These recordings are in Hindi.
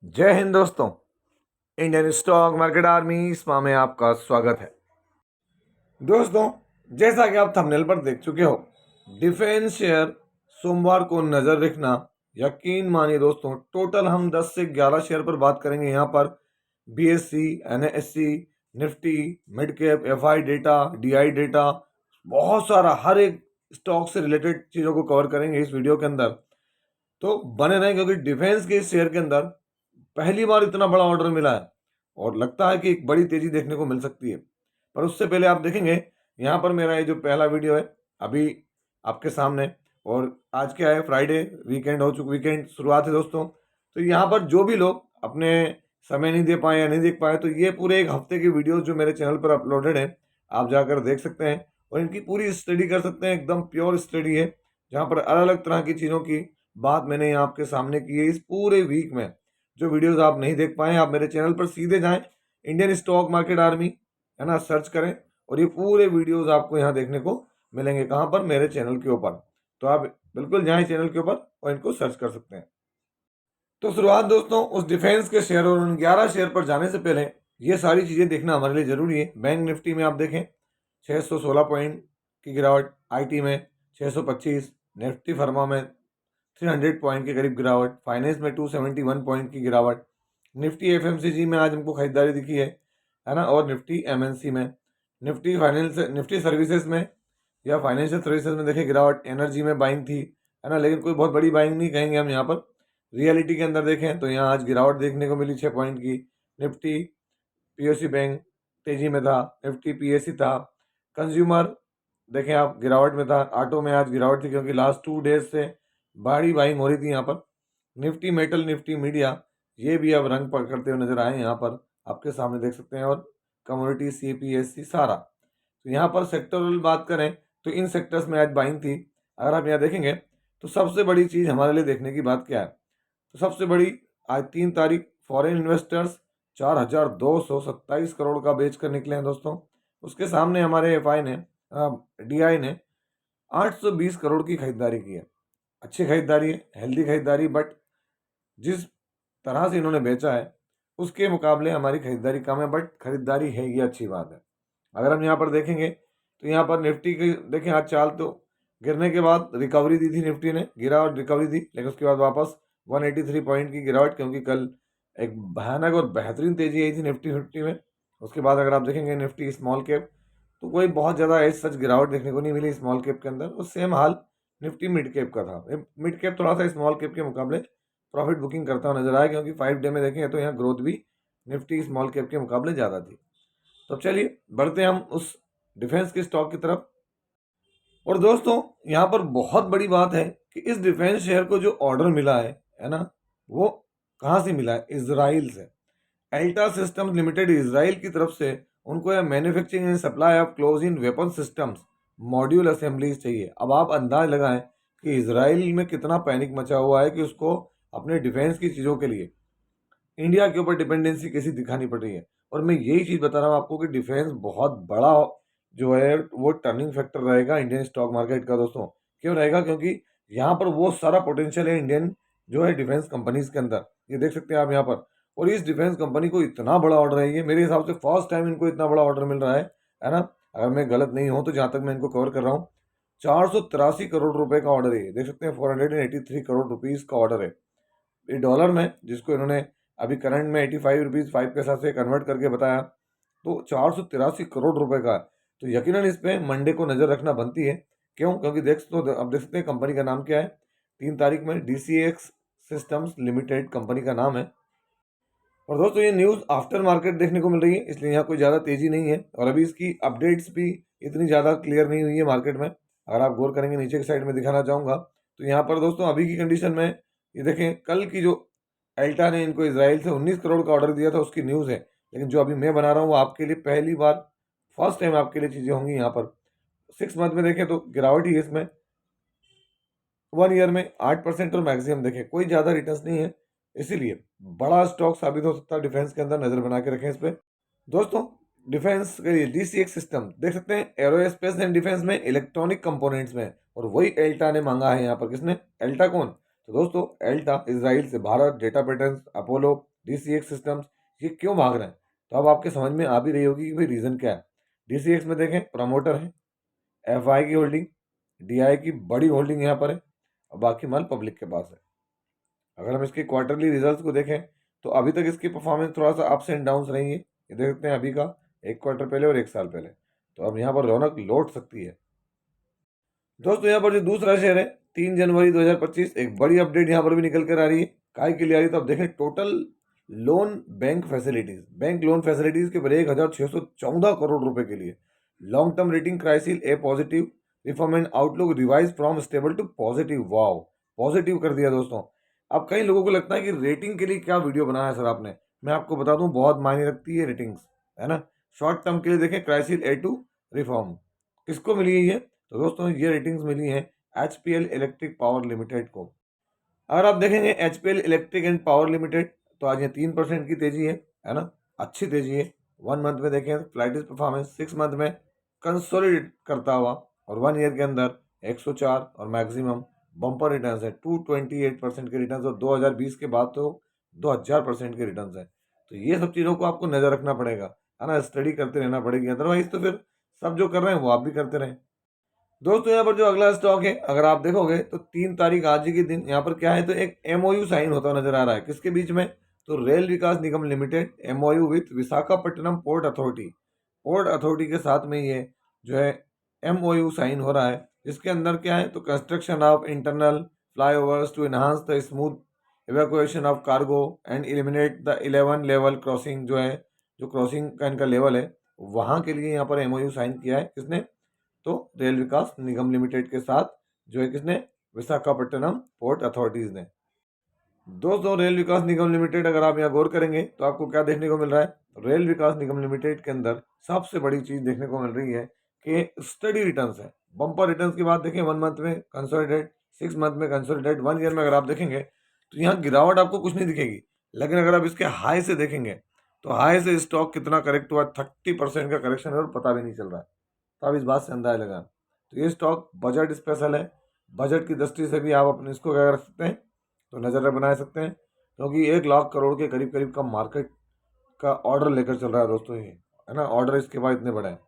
जय हिंद दोस्तों। Indian stock market army spa में आपका स्वागत है। दोस्तों, जैसा कि आप थंबनेल पर देख चुके हो, डिफेंस शेयर सोमवार को नजर रखना। यकीन मानिए दोस्तों, टोटल हम 10 से 11 शेयर पर बात करेंगे। यहाँ पर BSc, NSC, Nifty, mid cap, FI data, DI data, बहुत सारा हर एक स्टॉक से रिलेटेड चीज़ों को कवर करेंगे इस वीडियो के अंदर। तो बने रहें, क्योंकि डिफेंस के इस शेयर के अंदर पहली बार इतना बड़ा ऑर्डर मिला है और लगता है कि एक बड़ी तेजी देखने को मिल सकती है। पर उससे पहले आप देखेंगे, यहाँ पर मेरा ये जो पहला वीडियो है अभी आपके सामने, और आज क्या है, फ्राइडे, वीकेंड हो चुका, वीकेंड शुरुआत है दोस्तों। तो यहाँ पर जो भी लोग अपने समय नहीं दे पाए या नहीं देख पाए, तो ये पूरे एक हफ्ते की वीडियो जो मेरे चैनल पर अपलोडेड है, आप जाकर देख सकते हैं और इनकी पूरी स्टडी कर सकते हैं। एकदम प्योर स्टडी है, जहाँ पर अलग अलग तरह की चीज़ों की बात मैंने यहाँ आपके सामने की है। इस पूरे वीक में जो वीडियोस आप नहीं देख पाए, आप मेरे चैनल पर सीधे जाएं, इंडियन स्टॉक मार्केट आर्मी है ना, सर्च करें और ये पूरे वीडियोस आपको यहाँ देखने को मिलेंगे। कहाँ पर? मेरे चैनल के ऊपर। तो आप बिल्कुल जाएं चैनल के ऊपर और इनको सर्च कर सकते हैं। तो शुरुआत दोस्तों उस डिफेंस के शेयर और उन 11 शेयर पर जाने से पहले ये सारी चीज़ें देखना हमारे लिए ज़रूरी है। बैंक निफ्टी में आप देखें 616 पॉइंट की गिरावट, आईटी में 625, निफ्टी फर्मा में 300 पॉइंट के करीब गिरावट, फाइनेंस में 271 पॉइंट की गिरावट, निफ्टी एफएमसीजी में आज हमको खरीदारी दिखी है ना, और निफ्टी एमएनसी में, निफ्टी फाइनेंस, निफ्टी सर्विसेज में या फाइनेंशियल सर्विसेज में देखें गिरावट, एनर्जी में बाइंग थी, है ना, लेकिन कोई बहुत बड़ी बाइंग नहीं कहेंगे हम यहाँ पर। रियलिटी के अंदर देखें तो यहाँ आज गिरावट देखने को मिली 6 पॉइंट की। निफ्टी पीओसी बैंक तेजी में था, निफ्टी पीएससी था। कंज्यूमर देखें आप गिरावट में था, ऑटो में आज गिरावट थी क्योंकि लास्ट 2 डेज से बड़ी बाइंग हो रही थी यहाँ पर। निफ्टी मेटल, निफ्टी मीडिया, ये भी अब रंग पकड़ते हुए नजर आए, यहाँ पर आपके सामने देख सकते हैं। और कमोडिटी, सीपीएससी, सारा। तो यहाँ पर सेक्टरल बात करें तो इन सेक्टर्स में आज बाइंग थी। अगर आप यहाँ देखेंगे तो सबसे बड़ी चीज़ हमारे लिए देखने की बात क्या है, तो सबसे बड़ी आज 3 तारीख फॉरेन इन्वेस्टर्स 4,227 करोड़ का बेच कर निकले हैं दोस्तों। उसके सामने हमारे एफआई ने, डीआई ने 820 करोड़ की खरीदारी की है। अच्छी खरीदारी है, हेल्दी खरीदारी, बट जिस तरह से इन्होंने बेचा है उसके मुकाबले हमारी खरीदारी कम है, बट खरीदारी है, ये अच्छी बात है। अगर हम यहाँ पर देखेंगे तो यहाँ पर निफ्टी की देखें आज चाल, तो गिरने के बाद रिकवरी दी थी, निफ्टी ने गिरा और रिकवरी दी, लेकिन उसके बाद वापस 183 पॉइंट की गिरावट, क्योंकि कल एक भयानक और बेहतरीन तेजी आई थी निफ्टी 50 में। उसके बाद अगर आप देखेंगे निफ्टी स्मॉल कैप, तो कोई बहुत ज़्यादा एज सच गिरावट देखने को नहीं मिली स्मॉल कैप के अंदर। और सेम हाल निफ्टी मिड कैप का था। मिड कैप थोड़ा सा स्मॉल कैप के मुकाबले प्रॉफिट बुकिंग करता हुआ नजर आया, क्योंकि 5 डे में देखें तो यहाँ ग्रोथ भी निफ्टी स्मॉल कैप के मुकाबले ज़्यादा थी। तो चलिए बढ़ते हैं हम उस डिफेंस के स्टॉक की तरफ। और दोस्तों, यहाँ पर बहुत बड़ी बात है कि इस डिफेंस शेयर को जो ऑर्डर मिला है ना, वो कहाँ से मिला है? इजराइल से। एल्टा सिस्टम्स लिमिटेड इजराइल की तरफ से उनको यह manufacturing and supply of close in weapon systems module assemblies चाहिए। अब आप अंदाज लगाएं कि इजराइल में कितना पैनिक मचा हुआ है कि उसको अपने डिफेंस की चीज़ों के लिए इंडिया के ऊपर डिपेंडेंसी कैसी दिखानी पड़ रही है। और मैं यही चीज़ बता रहा हूँ आपको कि डिफेंस बहुत बड़ा जो है वो टर्निंग फैक्टर रहेगा इंडियन स्टॉक मार्केट का दोस्तों। क्यों रहेगा? क्योंकि यहाँ पर वो सारा पोटेंशियल है इंडियन जो है डिफेंस कंपनीज के अंदर, ये देख सकते हैं आप यहाँ पर। और इस डिफेंस कंपनी को इतना बड़ा ऑर्डर है, ये मेरे हिसाब से फर्स्ट टाइम इनको इतना बड़ा ऑर्डर मिल रहा है ना। अगर मैं गलत नहीं हूँ तो जहाँ तक मैं इनको कवर कर रहा हूँ, 483 करोड़ रुपए का ऑर्डर है, देख सकते हैं। 483 करोड़ रुपीज़ का ऑर्डर है। ये डॉलर में, जिसको इन्होंने अभी करंट में 85 रुपीज़ 5 पैसा से कन्वर्ट करके बताया, तो 483 करोड़ रुपए का है। तो यकीनन इस पे मंडे को नज़र रखना बनती है। क्यों? क्योंकि अब देख सकते हैं कंपनी का नाम क्या है। 3 तारीख में DCX सिस्टम्स लिमिटेड कंपनी का नाम है। और दोस्तों, ये न्यूज़ आफ्टर मार्केट देखने को मिल रही है, इसलिए यहाँ कोई ज़्यादा तेज़ी नहीं है और अभी इसकी अपडेट्स भी इतनी ज़्यादा क्लियर नहीं हुई है मार्केट में। अगर आप गौर करेंगे, नीचे की साइड में दिखाना चाहूँगा, तो यहाँ पर दोस्तों अभी की कंडीशन में ये देखें, कल की जो एल्टा ने इनको इसराइल से 19 करोड़ का ऑर्डर दिया था उसकी न्यूज़ है। लेकिन जो अभी मैं बना रहा हूँ वो आपके लिए पहली बार, फर्स्ट टाइम आपके लिए चीज़ें होंगी। यहाँ पर 6 मंथ में देखें तो गिरावट ही है इसमें। 1 ईयर में 8% और मैक्सिमम देखें कोई ज़्यादा रिटर्न्स नहीं है, इसीलिए बड़ा स्टॉक साबित हो सकता है। डिफेंस के अंदर नज़र बना के रखें इस पर दोस्तों। डिफेंस के लिए DCX सिस्टम देख सकते हैं, एरोस्पेस एंड डिफेंस में, इलेक्ट्रॉनिक कंपोनेंट्स में, और वही एल्टा ने मांगा है यहाँ पर। किसने? एल्टा। कौन? तो दोस्तों एल्टा इसराइल से, Bharat data patterns, Apollo, DCX systems, ये क्यों भाग रहे हैं? तो अब आपके समझ में आ भी रही होगी कि भाई रीज़न क्या है। DCX में देखें प्रमोटर है, FI की होल्डिंग, DI की बड़ी होल्डिंग यहाँ पर है और बाकी माल पब्लिक के पास है। अगर हम इसके क्वार्टरली रिजल्ट्स को देखें तो अभी तक इसकी परफॉर्मेंस थोड़ा सा अप्स एंड डाउन्स रही है। ये देख सकते हैं अभी का, एक क्वार्टर पहले और एक साल पहले। तो अब यहाँ पर रौनक लौट सकती है। दोस्तों यहाँ पर जो दूसरा शेयर है 3 जनवरी 2025, एक बड़ी अपडेट यहाँ पर भी निकल कर आ रही है। काय के लिए आ रही है? तो अब देखें total loan bank loan facilities के ऊपर 1614 करोड़ रुपए के लिए long term rating CRISIL A positive, reform and outlook revise from stable to positive. Wow, positive कर दिया दोस्तों। अब कई लोगों को लगता है कि रेटिंग के लिए क्या वीडियो बनाया है सर आपने। मैं आपको बता दूं बहुत मायने रखती है रेटिंग्स, है ना। शॉर्ट टर्म के लिए देखें क्राइसिल A2 रिफॉर्म, किसको मिली है ये? तो दोस्तों ये रेटिंग्स मिली हैं HPL इलेक्ट्रिक पावर लिमिटेड को। अगर आप देखेंगे HPL electric and power limited, तो आज ये 3% की तेजी है ना, अच्छी तेजी है। 1 मंथ में देखें फ्लाइटिस परफॉर्मेंस 6 मंथ में कंसोलिडेट करता हुआ और 1 ईयर के अंदर 104 और मैक्सिमम बम्पर रिटर्न्स है 228% के रिटर्न्स, और 2020 के बाद तो 2000% के रिटर्न्स है। तो ये सब चीज़ों को आपको नज़र रखना पड़ेगा, है ना, स्टडी करते रहना पड़ेगी, अदरवाइज तो फिर सब जो कर रहे हैं वो आप भी करते रहें। दोस्तों यहाँ पर जो अगला स्टॉक है अगर आप देखोगे तो 3 तारीख आज ही के दिन यहाँ पर क्या है, तो एक MOU साइन होता नजर आ रहा है। किसके बीच में? तो rail Vikas Nigam limited MOU with Visakhapatnam port authority के साथ में ये जो है MOU साइन हो रहा है। इसके अंदर क्या है, तो construction of internal flyovers to enhance the smooth evacuation of cargo and eliminate the 11 level crossing, जो है जो क्रॉसिंग का इनका लेवल है वहाँ के लिए यहाँ पर MOU साइन किया है। किसने? तो रेल विकास निगम लिमिटेड के साथ, जो है किसने? विशाखापट्टनम पोर्ट अथॉरिटीज ने। दोस्तों रेल विकास निगम लिमिटेड अगर आप यहाँ गौर करेंगे तो आपको क्या देखने को मिल रहा है? रेल विकास निगम लिमिटेड के अंदर सबसे बड़ी चीज देखने को मिल रही है कि स्टडी रिटर्न्स है। बम्पर रिटर्न्स की बात देखें 1 मंथ में कंसोलिडेट, 6 मंथ में कंसोलिडेट, 1 ईयर में अगर आप देखेंगे तो यहाँ गिरावट आपको कुछ नहीं दिखेगी। लेकिन अगर आप इसके हाई से देखेंगे तो हाई से स्टॉक कितना करेक्ट हुआ, 30% का करेक्शन है और पता भी नहीं चल रहा है। तो आप इस बात से अंदाजा लगाएं। तो ये स्टॉक बजट स्पेशल है, बजट की दृष्टि से भी आप अपने इसको क्या कर सकते हैं, तो नज़र बना सकते हैं, क्योंकि 1 लाख करोड़ के करीब करीब का मार्केट का ऑर्डर लेकर चल रहा है दोस्तों ये, है ना। ऑर्डर इसके बाद इतने बड़े हैं।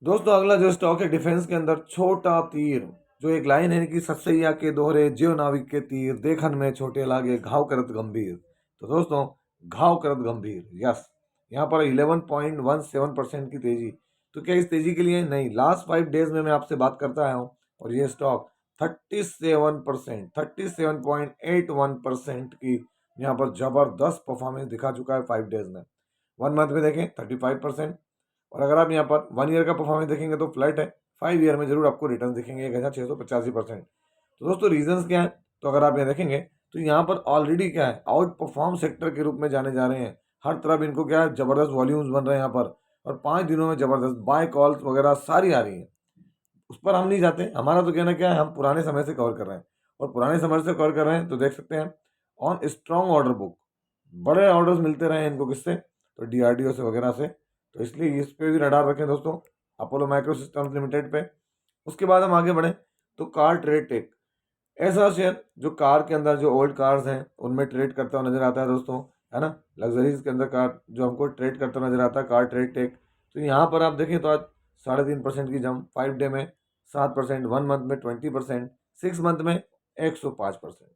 दोस्तों अगला जो स्टॉक है डिफेंस के अंदर छोटा तीर, जो एक लाइन है कि सतसैया के दोहरे ज्यो नाविक के तीर देखन में छोटे लागे घाव करत गंभीर। तो दोस्तों घाव करत गंभीर, यस, यहाँ पर 11.17% की तेजी। तो क्या इस तेजी के लिए? नहीं, लास्ट 5 डेज में मैं आपसे बात करता आया हूँ और ये स्टॉक 37% की यहाँ पर जबरदस्त परफॉर्मेंस दिखा चुका है 5 डेज में। 1 मंथ में देखें 35%, और अगर आप यहाँ पर 1 ईयर का परफॉर्मेंस देखेंगे तो फ्लैट है। 5 ईयर में जरूर आपको रिटर्न दिखेंगे 1685%। तो दोस्तों रीजंस क्या है? तो अगर आप यहाँ देखेंगे तो यहाँ पर ऑलरेडी क्या है, आउट परफॉर्म सेक्टर के रूप में जाने जा रहे हैं। हर तरफ इनको क्या है, जबरदस्त वॉल्यूम्स बन रहे हैं यहाँ पर, और 5 दिनों में जबरदस्त बाय कॉल्स वगैरह सारी आ रही हैं। उस पर हम नहीं जाते, हमारा तो कहना क्या है, हम पुराने समय से कवर कर रहे हैं, और पुराने समय से कवर कर रहे हैं तो देख सकते हैं ऑन स्ट्रॉन्ग ऑर्डर बुक, बड़े ऑर्डर्स मिलते रहे हैं इनको। किससे? तो DRDO से वगैरह से। तो इसलिए इस पे भी रडार रखें दोस्तों, अपोलो माइक्रो सिस्टम्स लिमिटेड पे। उसके बाद हम आगे बढ़ें तो कार ट्रेड टेक, ऐसा शेयर जो कार के अंदर जो ओल्ड कार्स हैं उनमें ट्रेड करता हुआ नजर आता है दोस्तों, है ना। लग्जरीज के अंदर कार जो हमको ट्रेड करता हुआ नजर आता है, कार ट्रेड टेक। तो यहाँ पर आप देखें तो आज 3.5% की जंप, 5 डे में 7%, 1 मंथ में 20%, 6 मंथ में 105%।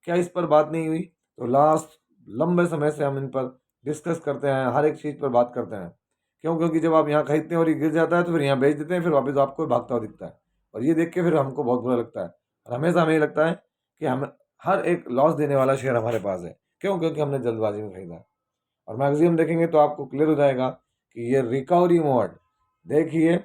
क्या इस पर बात नहीं हुई? तो लास्ट लंबे समय से हम इन पर डिस्कस करते हैं, हर एक चीज़ पर बात करते हैं। क्यों? क्योंकि जब आप यहाँ खरीदते हैं और ये गिर जाता है तो फिर यहाँ बेच देते हैं, फिर वापस आपको भागता हुआ दिखता है, और ये देख के फिर हमको बहुत बुरा लगता है। और हमेशा हमें लगता है कि हम हर एक लॉस देने वाला शेयर हमारे पास है। क्यों? क्योंकि हमने जल्दबाजी में खरीदा है। और मैक्सिमम देखेंगे तो आपको क्लियर हो जाएगा कि ये रिकवरी मोड, देखिए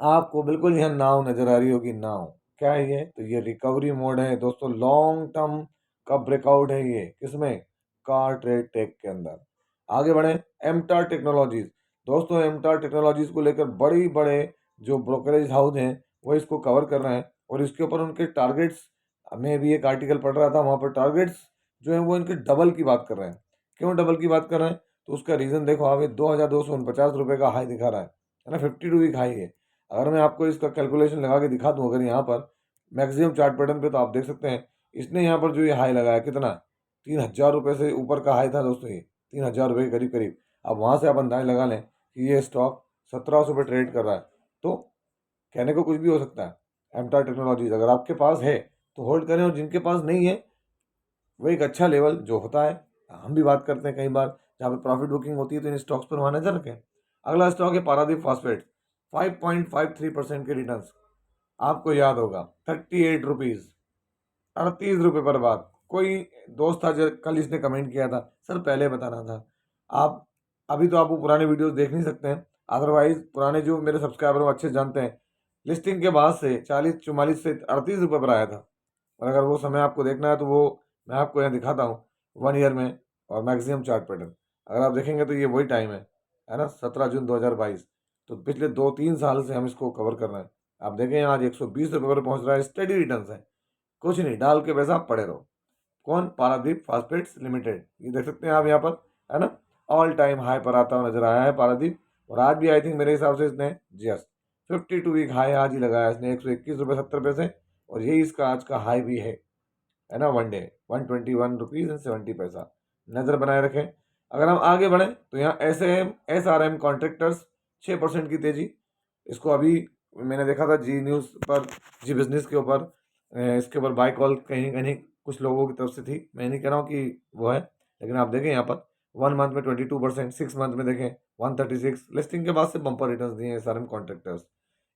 आपको बिल्कुल यहाँ नाव नजर आ रही होगी, नाव। क्या है ये? तो ये रिकवरी मोड है दोस्तों, लॉन्ग टर्म का ब्रेकआउट है ये। किसमें? कार ट्रेड टेक के अंदर। आगे बढ़े एमटार टेक्नोलॉजीज। दोस्तों एमटार टेक्नोलॉजीज को लेकर बड़ी बड़े जो ब्रोकरेज हाउस हैं वो इसको कवर कर रहे हैं, और इसके ऊपर उनके टारगेट्स, मैं भी एक आर्टिकल पढ़ रहा था, वहाँ पर टारगेट्स जो है वो इनके डबल की बात कर रहे हैं। क्यों डबल की बात कर रहे हैं? तो उसका रीज़न देखो, आगे 2249 रुपये का हाई दिखा रहा है ना, 52 वीक हाई है। अगर मैं आपको इसका कैलकुलेशन लगा के दिखा दूँ अगर यहाँ पर मैक्सिमम चार्ट पैटर्न पे, तो आप देख सकते हैं इसने यहाँ पर जो ये हाई लगाया कितना ₹3000 से ऊपर का हाई था दोस्तों, ये ₹3000 के करीब करीब। अब वहाँ से आप अंदाज़ा लगा लें कि ये स्टॉक 1700 पे ट्रेड कर रहा है। तो कहने को कुछ भी हो सकता है। एमटार टेक्नोलॉजीज अगर आपके पास है तो होल्ड करें, और जिनके पास नहीं है वो एक अच्छा लेवल जो होता है, हम भी बात करते हैं कई बार जहाँ पे प्रॉफिट बुकिंग होती है, तो इन स्टॉक्स पर वहाँ नजर रखें। अगला स्टॉक है पारादीप फॉस्फेट, 5.53% के रिटर्न्स। आपको याद होगा 38 रुपीज़, 38 रुपये पर बार। कोई दोस्त था जो कल इसने कमेंट किया था, सर पहले बताना था। आप अभी तो आप वो पुराने वीडियोस देख नहीं सकते हैं, अदरवाइज पुराने जो मेरे सब्सक्राइबर वो अच्छे जानते हैं, लिस्टिंग के बाद से 40-44 से 38 रुपये पर आया था। और अगर वो समय आपको देखना है तो वो मैं आपको यहाँ दिखाता हूँ 1 ईयर में और मैक्सिमम चार्ट पैटर्न। अगर आप देखेंगे तो ये वही टाइम है ना, 17 जून 2022। तो पिछले 2-3 साल से हम इसको कवर कर रहे हैं। आप देखें आज 120 रुपये पर पहुँच रहा है, स्टडी रिटर्न है, कुछ नहीं, डाल के पैसा आप पड़े रहो। कौन? पारादीप फास्फेट्स लिमिटेड, ये देख सकते हैं आप यहाँ पर, है ना, ऑल टाइम हाई पर आता हुआ नजर आया है पारादीप। और आज भी आई थिंक मेरे हिसाब से इसने जस्ट 52 वीक हाई आज ही लगाया इसने, 121 रुपये 70 पैसे। और यही इसका आज का हाई भी है ना, वन डे 121 रुपीज़ 70 पैसा। नज़र बनाए रखें। अगर हम आगे बढ़ें तो यहाँ SRM कॉन्ट्रैक्टर्स 6% की तेजी। इसको अभी मैंने देखा था जी न्यूज़ पर, जी बिजनेस के ऊपर, इसके ऊपर बाय कॉल कहीं कहीं कुछ लोगों की तरफ से थी। मैं नहीं कह रहा हूँ कि वो है, लेकिन आप देखें यहाँ पर 1 मंथ में 22%, 6 मंथ में देखें 136। लिस्टिंग के बाद से बम्पर रिटर्न दिए SRM contractors.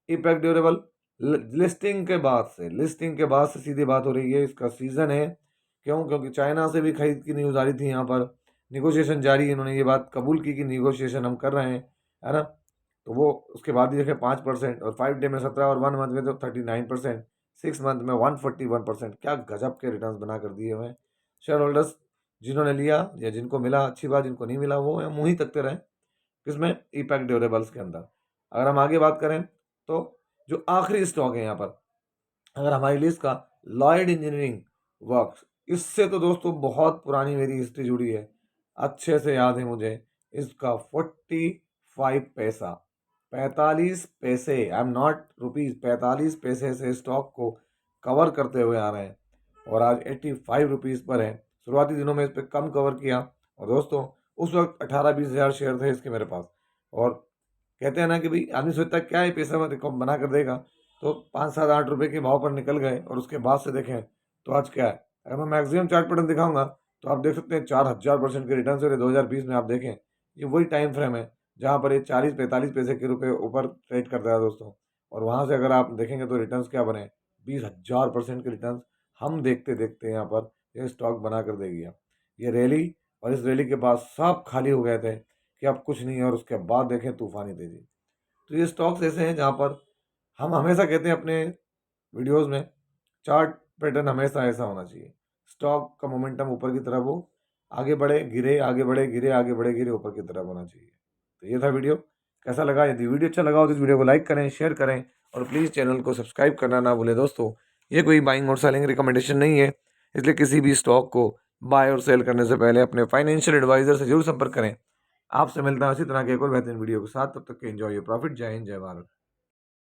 Impact durable, listing के बाद से सीधी बात हो रही है, इसका सीजन है। क्यों? क्योंकि चाइना से भी खरीद की न्यूज़ आ रही थी, यहाँ पर निगोशिएशन जारी है, इन्होंने ये बात कबूल की कि निगोशिएशन हम कर रहे हैं, है ना। तो वो उसके बाद ही देखें 5%, और 5 डे में 17, और 1 मंथ में तो 39%, 6 मंथ में 141%। क्या गजब के रिटर्न बना कर दिए हुए हैं शेयर होल्डर्स। जिन्होंने लिया या जिनको मिला अच्छी बात, जिनको नहीं मिला वो मुँह ही तकते रहे। किसमें? ईपैक्ट ड्यूरेबल्स के अंदर। अगर हम आगे बात करें तो जो आखिरी स्टॉक है यहाँ पर अगर हमारी लिस्ट का, लॉयड इंजीनियरिंग वर्क्स, इससे तो दोस्तों बहुत पुरानी मेरी हिस्ट्री जुड़ी है, अच्छे से याद है मुझे। इसका 45 पैसा, 45 पैसे, आई एम नॉट रुपीज़, 45 पैसे से स्टॉक को कवर करते हुए आ रहे हैं, और आज 85 रुपीज़ पर है। शुरुआती दिनों में इस पर कम कवर किया, और दोस्तों उस वक्त 18-20 हज़ार शेयर थे इसके मेरे पास। और कहते हैं ना कि भाई आदमी सोचता है क्या ये पैसा बना कर देगा, तो 5-7-8 रुपये के भाव पर निकल गए, और उसके बाद से देखें तो आज क्या है। अगर मैं मैक्सिमम चार्ट पैटर्न दिखाऊंगा तो आप देख सकते हैं 4000% के रिटर्न से 2020 में। आप देखें ये वही टाइम फ्रेम है जहाँ पर ये 40-45 पैसे के रुपए ऊपर ट्रेड करता है दोस्तों। और वहाँ से अगर आप देखेंगे तो रिटर्न्स क्या बने, 20,000% के रिटर्न्स हम देखते देखते यहाँ पर ये स्टॉक बना कर दे गया। ये रैली, और इस रैली के बाद सब खाली हो गए थे कि अब कुछ नहीं है, और उसके बाद देखें तूफानी तेजी। तो ये स्टॉक्स ऐसे हैं जहाँ पर हम हमेशा कहते हैं अपने वीडियोस में, चार्ट पैटर्न हमेशा ऐसा होना चाहिए, स्टॉक का मोमेंटम ऊपर की तरफ हो, आगे बढ़े गिरे, आगे बढ़े गिरे, आगे बढ़े गिरे, ऊपर की तरफ होना चाहिए। तो ये था वीडियो। कैसा लगा? यदि वीडियो अच्छा लगा हो तो इस वीडियो को लाइक करें, शेयर करें, और प्लीज़ चैनल को सब्सक्राइब करना ना भूलें दोस्तों। ये कोई बाइंग और सेलिंग रिकमेंडेशन नहीं है, इसलिए किसी भी स्टॉक को बाय और सेल करने से पहले अपने फाइनेंशियल एडवाइजर से जरूर संपर्क करें। आपसे मिलता है इसी तरह के एक और बेहतरीन वीडियो के साथ। तब तक के एंजॉय योर प्रॉफिट। जय हिंद, जय भारत।